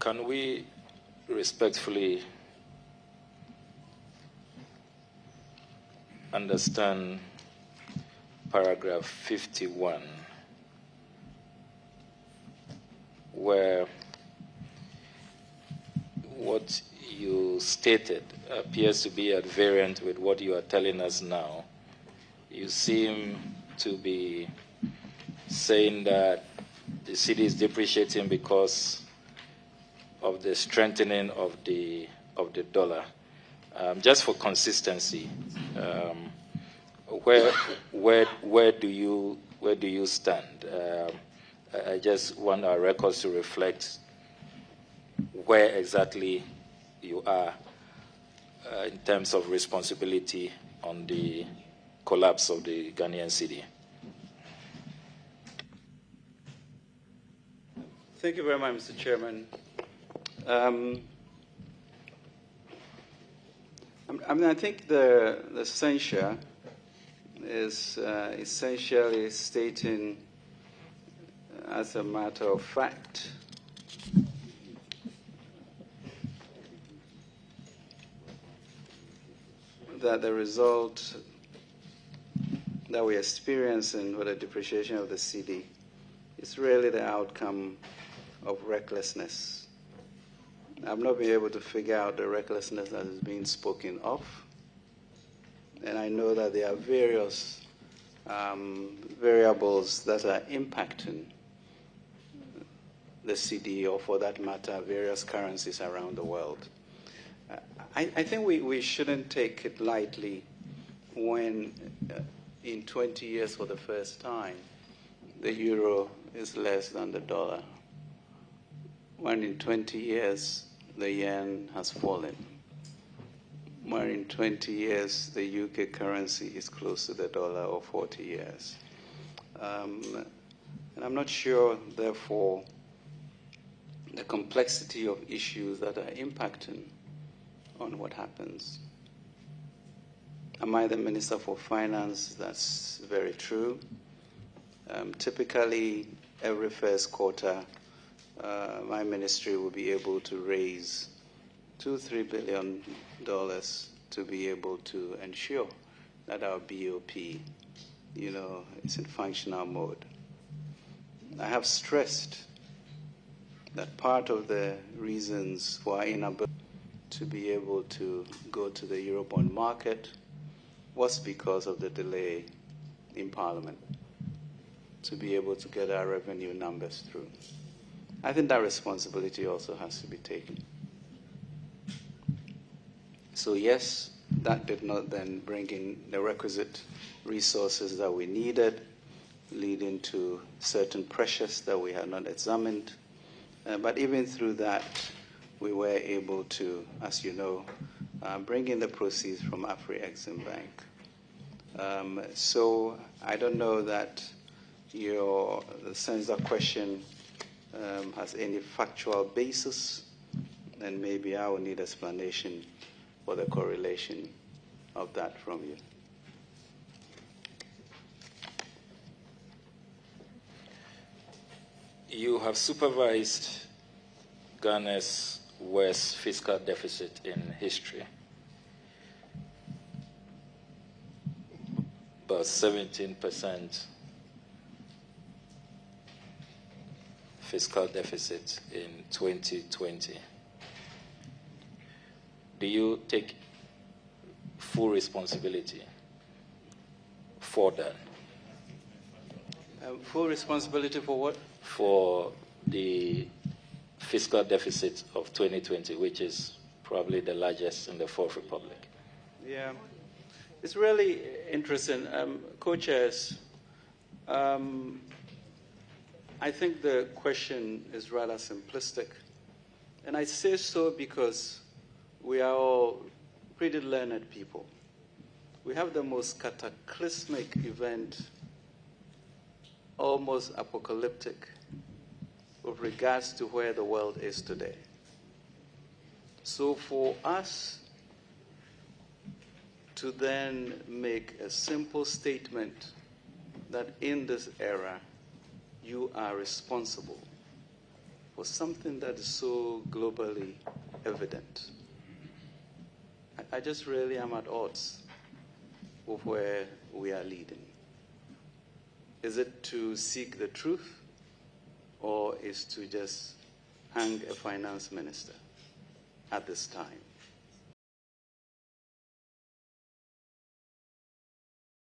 Can we respectfully understand paragraph 51, where what you stated appears to be at variant with what you are telling us now? You seem to be saying that the city is depreciating because of the strengthening of the dollar. Just for consistency, where do you stand? I just want our records to reflect where exactly you are in terms of responsibility on the collapse of the Ghanaian cedi. Thank you very much, Mr. Chairman. I think the censure is essentially stating, as a matter of fact, that the result that we're experiencing with the depreciation of the cedi is really the outcome of recklessness. I've not been able to figure out the recklessness that is being spoken of, and I know that there are various variables that are impacting the cedi, or for that matter, various currencies around the world. I think we shouldn't take it lightly when in 20 years for the first time the euro is less than the dollar, when in 20 years the yen has fallen, when in 20 years the UK currency is close to the dollar, or 40 years. And I'm not sure, therefore, the complexity of issues that are impacting on what happens. Am I the Minister for Finance? That's very true. Typically, every first quarter, my ministry will be able to raise $2-3 billion to be able to ensure that our BOP, is in functional mode. I have stressed that part of the reasons for our inability to be able to go to the Eurobond market was because of the delay in Parliament to be able to get our revenue numbers through. I think that responsibility also has to be taken. So yes, that did not then bring in the requisite resources that we needed, leading to certain pressures that we had not examined. But even through that, we were able to, as you know, bring in the proceeds from Ofori-Atta Bank. So I don't know that the sense of question has any factual basis, and maybe I will need explanation for the correlation of that from you. You have supervised Ghana's worst fiscal deficit in history, about 17% fiscal deficit in 2020. Do you take full responsibility for that? Full responsibility for what? For the fiscal deficit of 2020, which is probably the largest in the Fourth Republic. Yeah, it's really interesting. Co-chairs, I think the question is rather simplistic. And I say so because we are all pretty learned people. We have the most cataclysmic event, almost apocalyptic, with regards to where the world is today. So for us to then make a simple statement that in this era you are responsible for something that is so globally evident? I just really am at odds with where we are leading. Is it to seek the truth, or is to just hang a finance minister at this time?